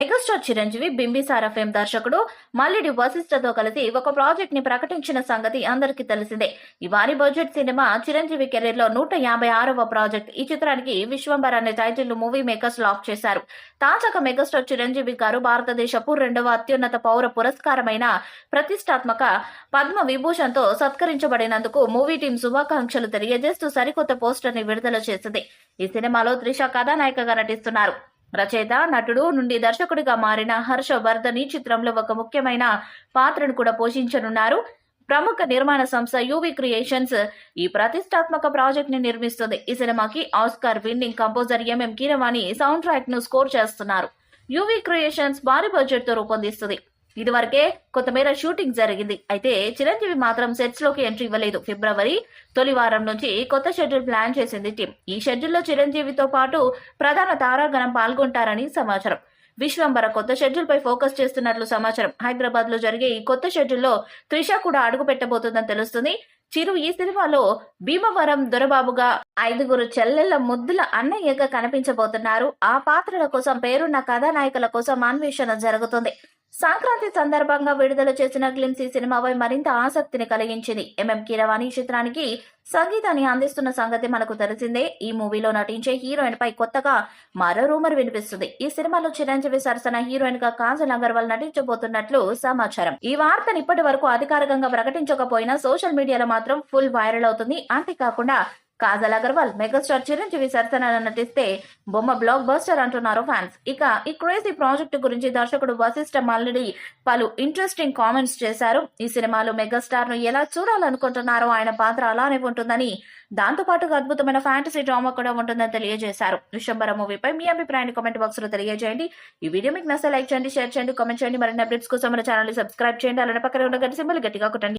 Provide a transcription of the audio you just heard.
Megastar Chiranjeevi Bimbisara fame దర్శకుడు మల్లిడి వశిష్ఠతో కలిసి ఒక ప్రాజెక్ట్ ని ప్రకటించిన సంగతి అందరికీ తెలిసిందే. ఈ భారీ బడ్జెట్ సినిమా చిరంజీవి కెరీర్ లో 156వ ప్రాజెక్ట్. ఈ చిత్రానికి విశ్వంబర్ అనే టైటిల్ మూవీ మేకర్స్ లాక్ చేశారు. తాజాగా మెగాస్టార్ చిరంజీవి గారు భారతదేశపు 2వ అత్యున్నత పౌర పురస్కారమైన ప్రతిష్టాత్మక పద్మ విభూషణ్ తో సత్కరించబడినందుకు మూవీ టీం శుభాకాంక్షలు తెలియజేస్తూ సరికొత్త పోస్టర్ ని విడుదల చేసింది. ఈ సినిమాలో త్రిష కథానాయికగా నటిస్తున్నారు. రచయిత, నటుడు నుండి దర్శకుడిగా మారిన హర్ష వర్ధన్ ఈ చిత్రంలో ఒక ముఖ్యమైన పాత్రను కూడా పోషించనున్నారు. ప్రముఖ నిర్మాణ సంస్థ యూవీ క్రియేషన్స్ ఈ ప్రతిష్టాత్మక ప్రాజెక్ట్ ని నిర్మిస్తుంది. ఈ సినిమాకి Oscar winning composer MM Keeravani sound track ను స్కోర్ చేస్తున్నారు. యూవీ క్రియేషన్స్ భారీ బడ్జెట్ తో రూపొందిస్తుంది. ఇదివరకే కొంతమేర షూటింగ్ జరిగింది. అయితే చిరంజీవి మాత్రం సెట్స్ లోకి ఎంట్రీ ఇవ్వలేదు. ఫిబ్రవరి తొలి వారం నుంచి కొత్త షెడ్యూల్ ప్లాన్ చేసింది టీం. ఈ షెడ్యూల్లో చిరంజీవితో పాటు ప్రధాన తారాగణం పాల్గొంటారని సమాచారం. విశ్వంబర కొత్త షెడ్యూల్ పై ఫోకస్ చేస్తున్నట్లు సమాచారం. హైదరాబాద్ లో జరిగే ఈ కొత్త షెడ్యూల్లో త్రిష కూడా అడుగు పెట్టబోతుందని తెలుస్తుంది. చిరు ఈ సినిమాలో భీమవరం దొరబాబుగా, 5 చెల్లెళ్ల ముద్దుల అన్నయ్యగా కనిపించబోతున్నారు. ఆ పాత్రల కోసం పేరున్న కథానాయకుల కోసం అన్వేషణ జరుగుతుంది. సంక్రాంతి సందర్భంగా విడుదల చేసిన గ్లిమ్స్ ఈ సినిమాపై మరింత ఆసక్తిని కలిగించింది. ఎంఎం కీరవాణి చిత్రానికి సంగీతాన్ని అందిస్తున్న సంగతి మనకు తెలిసిందే. ఈ మూవీలో నటించే హీరోయిన్ పై కొత్తగా మరో రూమర్ వినిపిస్తుంది. ఈ సినిమాలో చిరంజీవి సరసన హీరోయిన్ గా కాజల్ అగర్వాల్ నటించబోతున్నట్లు సమాచారం. ఈ వార్తను ఇప్పటి వరకు అధికారికంగా ప్రకటించకపోయినా సోషల్ మీడియాలో మాత్రం ఫుల్ వైరల్ అవుతుంది. అంతేకాకుండా కాజల్ అగర్వాల్ మెగాస్టార్ చిరంజీవి సరసన నటిస్తే బొమ్మ బ్లాక్ బస్టర్ అంటున్నారు ఫ్యాన్స్. ఇక ఈ క్రేజీ ప్రాజెక్టు గురించి దర్శకుడు వశిష్ఠ మల్లిడి పలు ఇంట్రెస్టింగ్ కామెంట్స్ చేశారు. ఈ సినిమాలో మెగాస్టార్ ను ఎలా చూడాలనుకుంటున్నారో ఆయన పాత్ర అలానే ఉంటుందని, దాంతో పాటుగా అద్భుతమైన ఫ్యాంటసీ డ్రామా కూడా ఉంటుందని తెలియజేశారు. విశ్వంబర మూవీపై మీ అభిప్రాయాన్ని కామెంట్ బాక్స్ లో తెలియజేయండి. ఈ వీడియో మీకు నచ్చితే లైక్ చేయండి, షేర్ చేయండి, కామెంట్ చేయండి. మరిన్ని అప్డేట్స్ కోసం మన ఛానల్ ని సబ్స్క్రైబ్ చేయండి. అలానే పక్కన ఉన్న గంట సింబల్ గట్టిగా కొట్టండి.